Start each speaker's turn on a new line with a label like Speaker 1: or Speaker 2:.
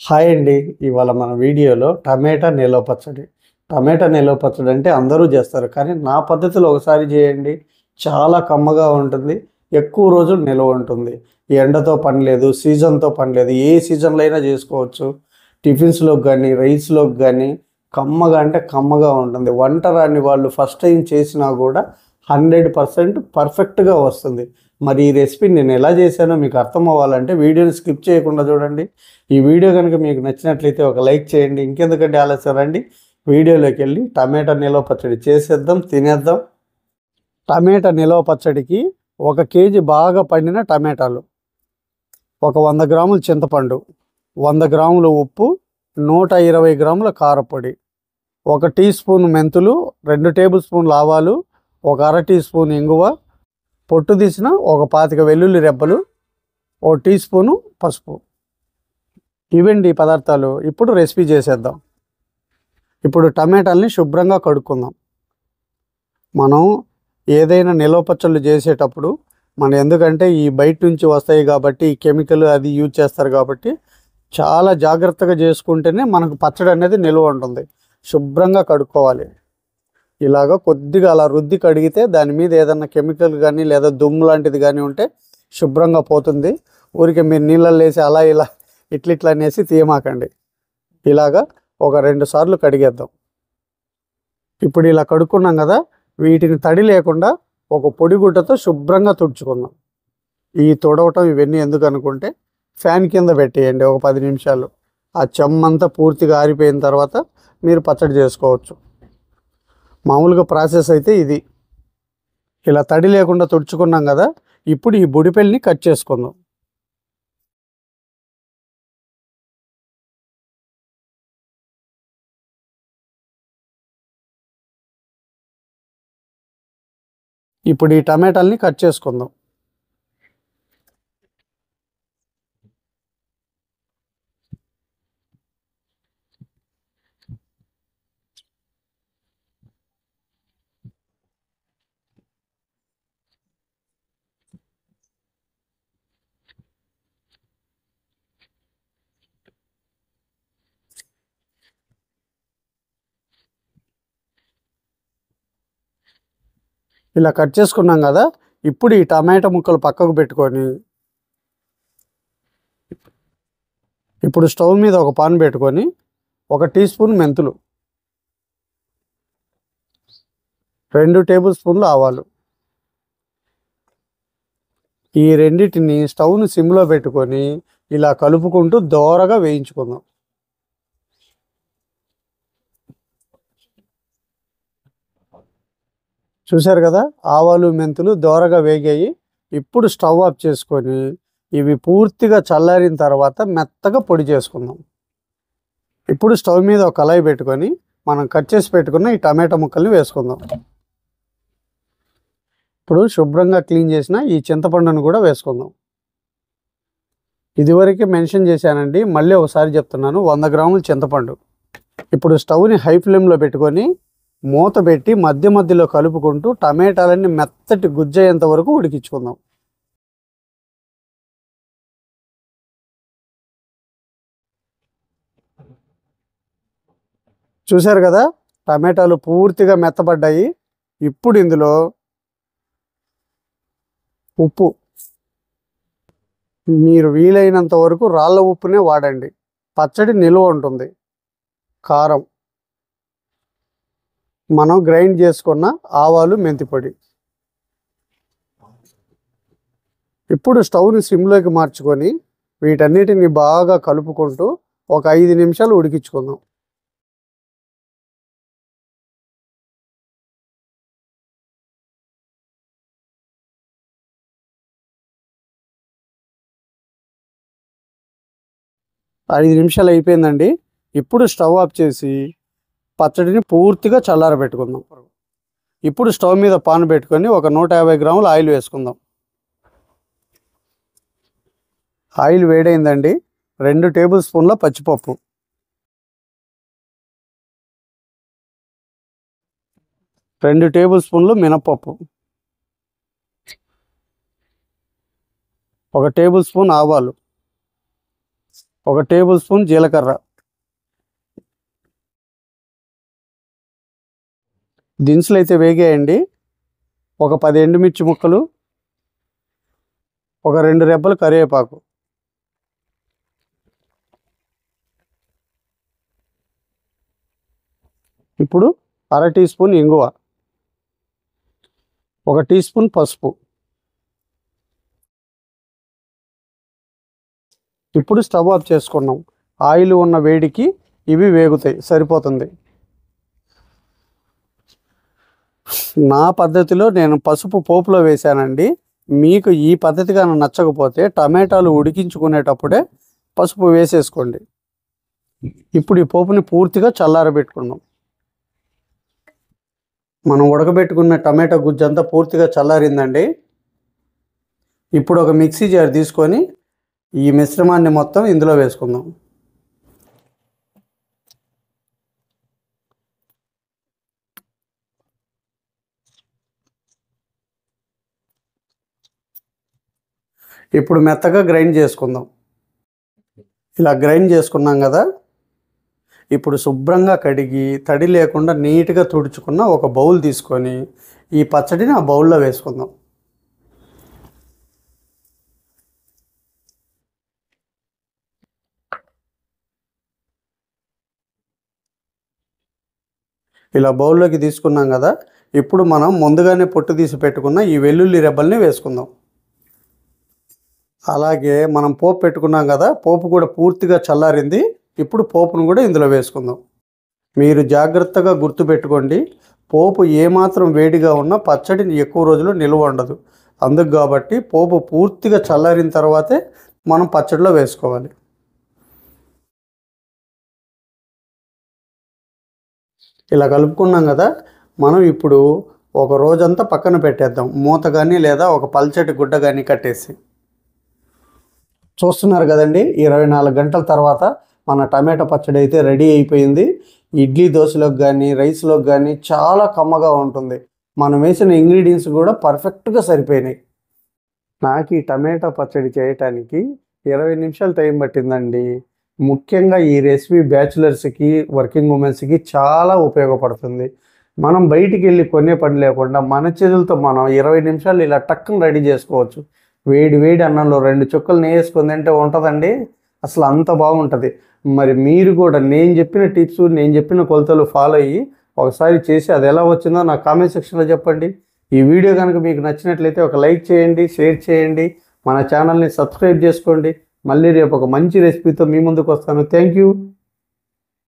Speaker 1: Hi అండి. ఇవాళ మన వీడియోలో టమాటా నిల్వ పచ్చడి. టమాటా నిల్వ పచ్చడి అంటే అందరూ చేస్తారు. కానీ నా పద్ధతిలో ఒకసారి చేయండి. చాలా కమ్మగా ఉంటుంది. ఎక్కువ రోజులు నిల్వ ఉంటుంది. ఎండతో పని లేదు, సీజన్‌తో పని లేదు. ఏ సీజన్‌లో అయినా చేసుకోవచ్చు. టిఫిన్స్‌లోకి గానీ, రైస్‌లోకి గానీ కమ్మగా అంటే కమ్మగా ఉంటుంది. వంట రాని వాళ్ళు ఫస్ట్ టైం చేసినా కూడా 100% పర్ఫెక్ట్‌గా వస్తుంది. మరి ఈ రెసిపీ నేను ఎలా చేశానో మీకు అర్థం అవ్వాలంటే వీడియోని స్కిప్ చేయకుండా చూడండి. ఈ వీడియో కనుక మీకు నచ్చినట్లయితే ఒక లైక్ చేయండి. ఇంకెందుకంటే ఆలస్యం రండి వీడియోలోకి వెళ్ళి టమాటా నిల్వ పచ్చడి చేసేద్దాం, తినేద్దాం. టమాటా నిల్వ పచ్చడికి 1 కేజీ బాగా పండిన టమాటాలు, ఒక 100 గ్రాముల చింతపండు, 100 గ్రాముల ఉప్పు, 120 గ్రాముల కారపొడి, 1 టీ స్పూన్ మెంతులు, 2 టేబుల్ స్పూన్లు ఆవాలు, ఒక అర టీ స్పూన్ ఇంగువ, పొట్టు తీసిన ఒక 25 వెల్లుల్లి రెబ్బలు, 1 టీ స్పూను పసుపు. ఇవండి ఈ పదార్థాలు. ఇప్పుడు రెసిపీ చేసేద్దాం. ఇప్పుడు టమాటాలని శుభ్రంగా కడుక్కుందాం. మనం ఏదైనా నిల్వ పచ్చళ్ళు చేసేటప్పుడు ఎందుకంటే ఈ బయట నుంచి వస్తాయి కాబట్టి ఈ కెమికల్ అది యూజ్ చేస్తారు కాబట్టి చాలా జాగ్రత్తగా చేసుకుంటేనే మనకు పచ్చడి అనేది నిల్వ ఉంటుంది. శుభ్రంగా కడుక్కోవాలి. ఇలాగ కొద్దిగా అలా రుద్ది కడిగితే దాని మీద ఏదన్నా కెమికల్ కానీ లేదా దుమ్ము లాంటిది కానీ ఉంటే శుభ్రంగా పోతుంది. ఊరికే మీరు నీళ్ళల్లో వేసి అలా ఇలా ఇట్లా అనేసి తీయమాకండి. ఇలాగా ఒక 2 సార్లు కడిగేద్దాం. ఇప్పుడు ఇలా కడుక్కున్నాం కదా, వీటిని తడి లేకుండా ఒక పొడి గుడ్డతో శుభ్రంగా తుడుచుకుందాం. ఈ తుడవటం ఇవన్నీ ఎందుకు అనుకుంటే ఫ్యాన్ కింద పెట్టేయండి ఒక 10 నిమిషాలు. ఆ చెమ్మంతా పూర్తిగా ఆరిపోయిన తర్వాత మీరు పచ్చడి చేసుకోవచ్చు. మామూలుగా ప్రాసెస్ అయితే ఇది. ఇలా తడి లేకుండా తుడుచుకున్నాం కదా, ఇప్పుడు ఈ బుడిపెల్ని కట్ చేసుకుందాం. ఇప్పుడు ఈ టమాటాలని కట్ చేసుకుందాం. ఇలా కట్ చేసుకున్నాం కదా, ఇప్పుడు ఈ టమాటా ముక్కలు పక్కకు పెట్టుకొని ఇప్పుడు స్టవ్ మీద ఒక పాన్ పెట్టుకొని 1 టీ స్పూన్ మెంతులు, 2 టేబుల్ స్పూన్లు ఆవాలు, ఈ రెండింటిని స్టవ్ని సిమ్లో పెట్టుకొని ఇలా కలుపుకుంటూ దోరగా వేయించుకుందాం. చూశారు కదా, ఆవాలు మెంతులు దోరగా వేగాయి. ఇప్పుడు స్టవ్ ఆఫ్ చేసుకొని ఇవి పూర్తిగా చల్లారిన తర్వాత మెత్తగా పొడి చేసుకుందాం. ఇప్పుడు స్టవ్ మీద ఒక కళాయి పెట్టుకొని మనం కట్ చేసి పెట్టుకున్న ఈ టమాటా ముక్కల్ని వేసుకుందాం. ఇప్పుడు శుభ్రంగా క్లీన్ చేసిన ఈ చింతపండును కూడా వేసుకుందాం. ఇదివరకే మెన్షన్ చేశానండి, మళ్ళీ ఒకసారి చెప్తున్నాను, 100 గ్రాముల చింతపండు. ఇప్పుడు స్టవ్ని హై ఫ్లేమ్లో పెట్టుకొని మూత పెట్టి మధ్య మధ్యలో కలుపుకుంటూ టమాటాలన్నీ మెత్తటి గుజ్జయ్యేంత వరకు ఉడికించుకుందాం. చూశారు కదా, టమాటాలు పూర్తిగా మెత్తబడ్డాయి. ఇప్పుడు ఇందులో ఉప్పు, మీరు వీలైనంత వరకు రాళ్ళ ఉప్పునే వాడండి, పచ్చడి నిల్వ ఉంటుంది. కారం, మనం గ్రైండ్ చేసుకున్న ఆవాలు మెంతి పొడి. ఇప్పుడు స్టవ్ని సిమ్లోకి మార్చుకొని వీటన్నిటిని బాగా కలుపుకుంటూ ఒక 5 నిమిషాలు ఉడికించుకుందాం. ఐదు నిమిషాలు అయిపోయిందండి. ఇప్పుడు స్టవ్ ఆఫ్ చేసి పచ్చడిని పూర్తిగా చల్లారబెట్టుకుందాం. ఇప్పుడు స్టవ్ మీద పాన్ పెట్టుకొని ఒక 150 గ్రాముల ఆయిల్ వేసుకుందాం. ఆయిల్ వేడైందండి. 2 టేబుల్ స్పూన్ల పచ్చిపప్పు, 2 టేబుల్ స్పూన్లు మినపప్పు, 1 టేబుల్ స్పూన్ ఆవాలు, 1 టేబుల్ స్పూన్ జీలకర్ర, దినుసులు అయితే వేగాయండి. ఒక 10 ఎండుమిర్చి ముక్కలు, ఒక 2 రెబ్బలు కరివేపాకు, ఇప్పుడు 1/2 టీ స్పూన్ ఇంగువ, 1 టీ స్పూన్ పసుపు. ఇప్పుడు స్టవ్ ఆఫ్ చేసుకున్నాం. ఆయిల్ ఉన్న వేడికి ఇవి వేగుతాయి, సరిపోతుంది. నా పద్ధతిలో నేను పసుపు పోపులో వేశానండి. మీకు ఈ పద్ధతి కానీ నచ్చకపోతే టమాటాలు ఉడికించుకునేటప్పుడే పసుపు వేసేసుకోండి. ఇప్పుడు ఈ పోపుని పూర్తిగా చల్లారబెట్టుకుందాం. మనం ఉడకబెట్టుకున్న టమాటా గుజ్జంతా పూర్తిగా చల్లారిందండి. ఇప్పుడు ఒక మిక్సీ జార్ తీసుకొని ఈ మిశ్రమాన్ని మొత్తం ఇందులో వేసుకుందాం. ఇప్పుడు మెత్తగా గ్రైండ్ చేసుకుందాం. ఇలా గ్రైండ్ చేసుకున్నాం కదా, ఇప్పుడు శుభ్రంగా కడిగి తడి లేకుండా నీట్గా తుడుచుకున్న ఒక బౌల్ తీసుకొని ఈ పచ్చడిని ఆ బౌల్లో వేసుకుందాం. ఇలా బౌల్లోకి తీసుకున్నాం కదా, ఇప్పుడు మనం ముందుగానే పొట్టు తీసి పెట్టుకున్న ఈ వెల్లుల్లి రెబ్బల్ని వేసుకుందాం. అలాగే మనం పోపు పెట్టుకున్నాం కదా, పోపు కూడా పూర్తిగా చల్లారింది. ఇప్పుడు పోపును కూడా ఇందులో వేసుకుందాం. మీరు జాగ్రత్తగా గుర్తుపెట్టుకోండి, పోపు ఏమాత్రం వేడిగా ఉన్నా పచ్చడిని ఎక్కువ రోజులు నిల్వ ఉండదు. అందుకు కాబట్టి పోపు పూర్తిగా చల్లారిన తర్వాతే మనం పచ్చడిలో వేసుకోవాలి. ఇలా కలుపుకున్నాం కదా, మనం ఇప్పుడు ఒక రోజంతా పక్కన పెట్టేద్దాం. మూత కానీ లేదా ఒక పల్చటి గుడ్డ కానీ కట్టేసి. చూస్తున్నారు కదండి, 24 గంటల తర్వాత మన టమాటా పచ్చడి అయితే రెడీ అయిపోయింది. ఇడ్లీ దోశలోకి కానీ రైస్లోకి కానీ చాలా కమ్మగా ఉంటుంది. మనం వేసిన ఇంగ్రీడియంట్స్ కూడా పర్ఫెక్ట్గా సరిపోయినాయి. నాకు ఈ టమాటా పచ్చడి చేయటానికి 20 నిమిషాలు టైం పట్టిందండి. ముఖ్యంగా ఈ రెసిపీ బ్యాచులర్స్కి, వర్కింగ్ ఉమెన్స్కి చాలా ఉపయోగపడుతుంది. మనం బయటికి వెళ్ళి కొనే పని లేకుండా మన చేతులతో మనం 20 నిమిషాలు ఇలా టక్కున రెడీ చేసుకోవచ్చు. వేడి వేడి అన్నంలో 2 చుక్కలు నెయ్యి వేసుకొని తింటే ఉంటుందండి, అసలు అంత బాగుంటుంది. మరి మీరు కూడా నేను చెప్పిన టిప్స్, నేను చెప్పిన కొలతలు ఫాలో అయ్యి ఒకసారి చేసి అది ఎలా వచ్చిందో నాకు కామెంట్ సెక్షన్లో చెప్పండి. ఈ వీడియో కనుక మీకు నచ్చినట్లయితే ఒక లైక్ చేయండి, షేర్ చేయండి, మన ఛానల్ని సబ్స్క్రైబ్ చేసుకోండి. మళ్ళీ రేపు ఒక మంచి రెసిపీతో మీ ముందుకు వస్తాను. Thank you.